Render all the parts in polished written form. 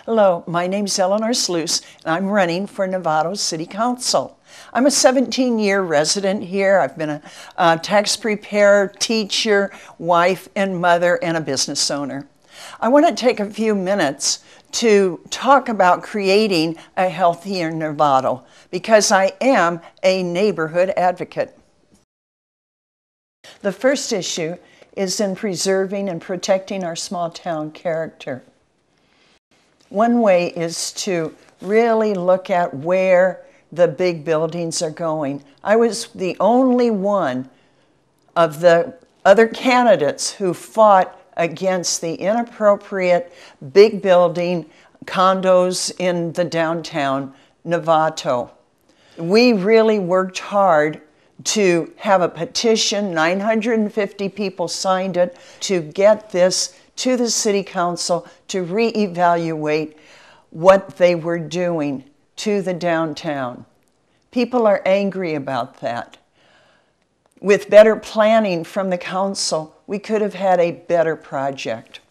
Hello, my name's Eleanor Sluis, and I'm running for Novato City Council. I'm a 17-year resident here. I've been a tax preparer, teacher, wife, and mother, and a business owner. I want to take a few minutes to talk about creating a healthier Novato because I am a neighborhood advocate. The first issue is in preserving and protecting our small town character. One way is to really look at where the big buildings are going. I was the only one of the other candidates who fought against the inappropriate big building condos in the downtown Novato. We really worked hard to have a petition, 950 people signed it, to get this to the City Council to reevaluate what they were doing to the downtown. People are angry about that. With better planning from the council, we could have had a better project.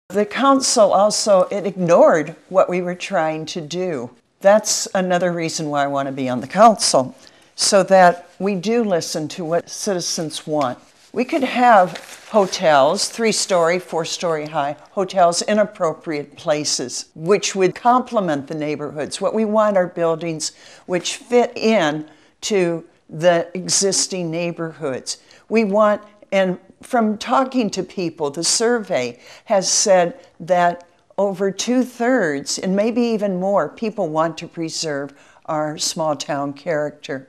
The council also, it ignored what we were trying to do. That's another reason why I want to be on the council, so that we do listen to what citizens want. We could have hotels, 3-story, 4-story high hotels in appropriate places, which would complement the neighborhoods. What we want are buildings which fit in to the existing neighborhoods. We want, and from talking to people, the survey has said that over 2/3, and maybe even more, people want to preserve our small town character.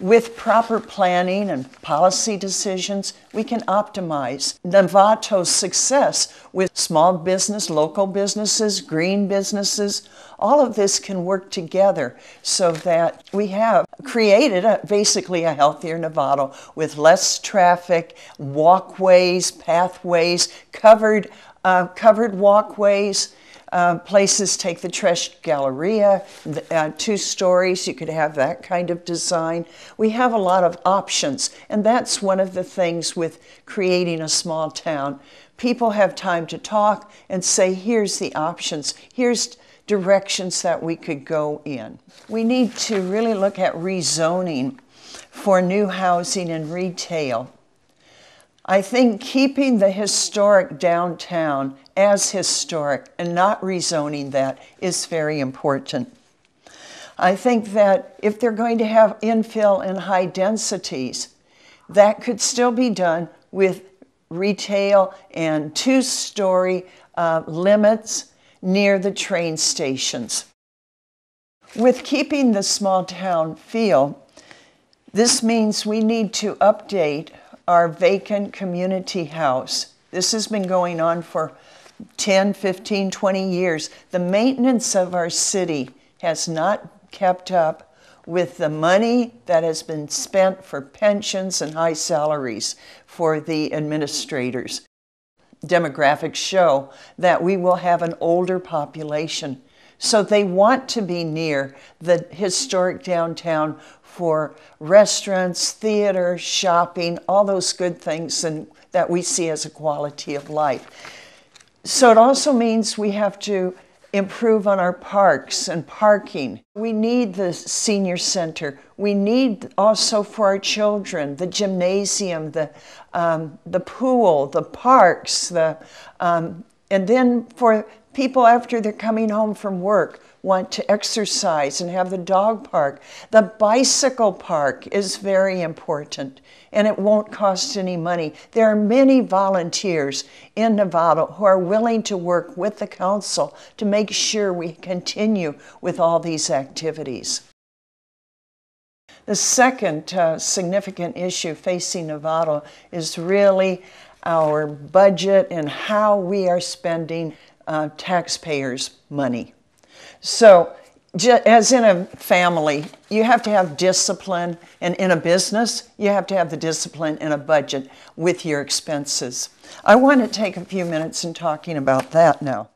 With proper planning and policy decisions, we can optimize Novato's success with small business, local businesses, green businesses. All of this can work together so that we have created basically a healthier Novato with less traffic, walkways, pathways, covered walkways. Places take the Tresh Galleria, 2 stories, you could have that kind of design. We have a lot of options, and that's one of the things with creating a small town. People have time to talk and say, here's the options, here's directions that we could go in. We need to really look at rezoning for new housing and retail. I think keeping the historic downtown as historic and not rezoning that is very important. I think that if they're going to have infill and high densities, that could still be done with retail and 2-story limits near the train stations. With keeping the small town feel, this means we need to update our vacant community house. This has been going on for 10, 15, 20 years. The maintenance of our city has not kept up with the money that has been spent for pensions and high salaries for the administrators. Demographics show that we will have an older population, so they want to be near the historic downtown for restaurants, theater, shopping, all those good things that we see as a quality of life. So it also means we have to improve on our parks and parking. We need the senior center. We need also for our children, the gymnasium, the pool, the parks, and then for people after they're coming home from work, want to exercise and have the dog park. The bicycle park is very important, and it won't cost any money. There are many volunteers in Novato who are willing to work with the council to make sure we continue with all these activities. The second significant issue facing Novato is really our budget and how we are spending taxpayers' money. So, as in a family, you have to have discipline, and in a business, you have to have the discipline and a budget with your expenses. I want to take a few minutes in talking about that now.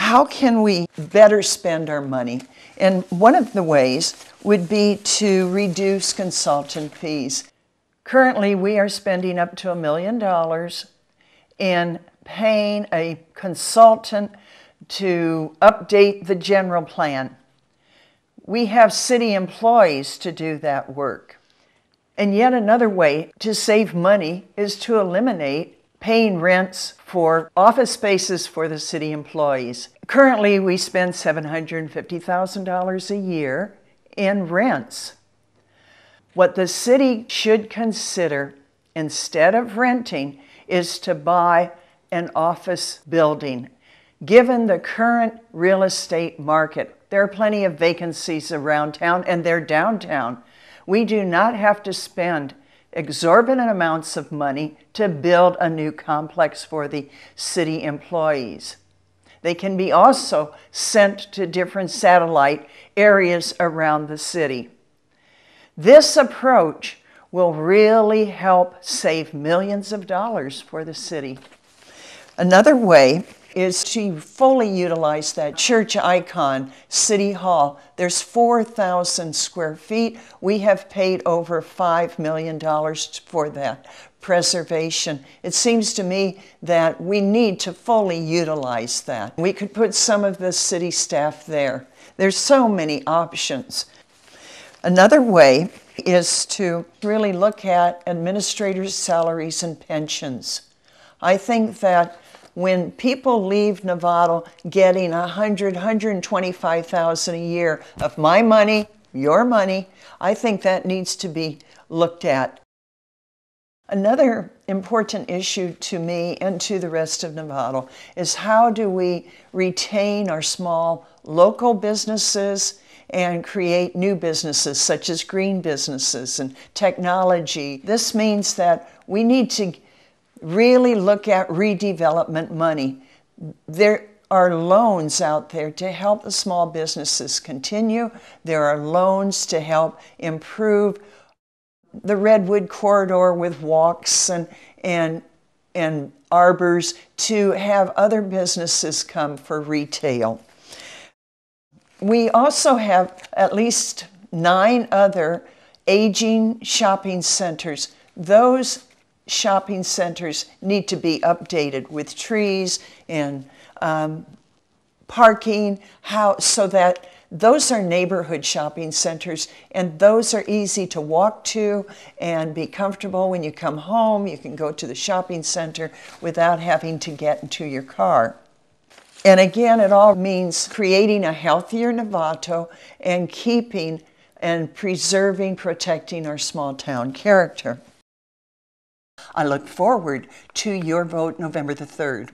How can we better spend our money? And one of the ways would be to reduce consultant fees. Currently, we are spending up to $1 million in paying a consultant to update the general plan. We have city employees to do that work. And yet another way to save money is to eliminate paying rents for office spaces for the city employees. Currently, we spend $750,000 a year in rents. What the city should consider, instead of renting, is to buy an office building. Given the current real estate market, there are plenty of vacancies around town, and they're downtown. We do not have to spend exorbitant amounts of money to build a new complex for the city employees. They can be also sent to different satellite areas around the city. This approach will really help save millions of dollars for the city. Another way is to fully utilize that church icon, City Hall. There's 4,000 square feet. We have paid over $5 million for that preservation. It seems to me that we need to fully utilize that. We could put some of the city staff there. There's so many options. Another way is to really look at administrators' salaries and pensions. I think that when people leave Novato getting $100,000, $125,000 a year of my money, your money, I think that needs to be looked at. Another important issue to me and to the rest of Novato is how do we retain our small local businesses and create new businesses such as green businesses and technology. This means that we need to really look at redevelopment money. There are loans out there to help the small businesses continue. There are loans to help improve the Redwood corridor with walks and arbors to have other businesses come for retail. We also have at least 9 other aging shopping centers. Those shopping centers need to be updated with trees and parking, so that those are neighborhood shopping centers, and those are easy to walk to and be comfortable. When you come home, you can go to the shopping center without having to get into your car. And again, it all means creating a healthier Novato and keeping and preserving, protecting our small town character. I look forward to your vote November the 3rd.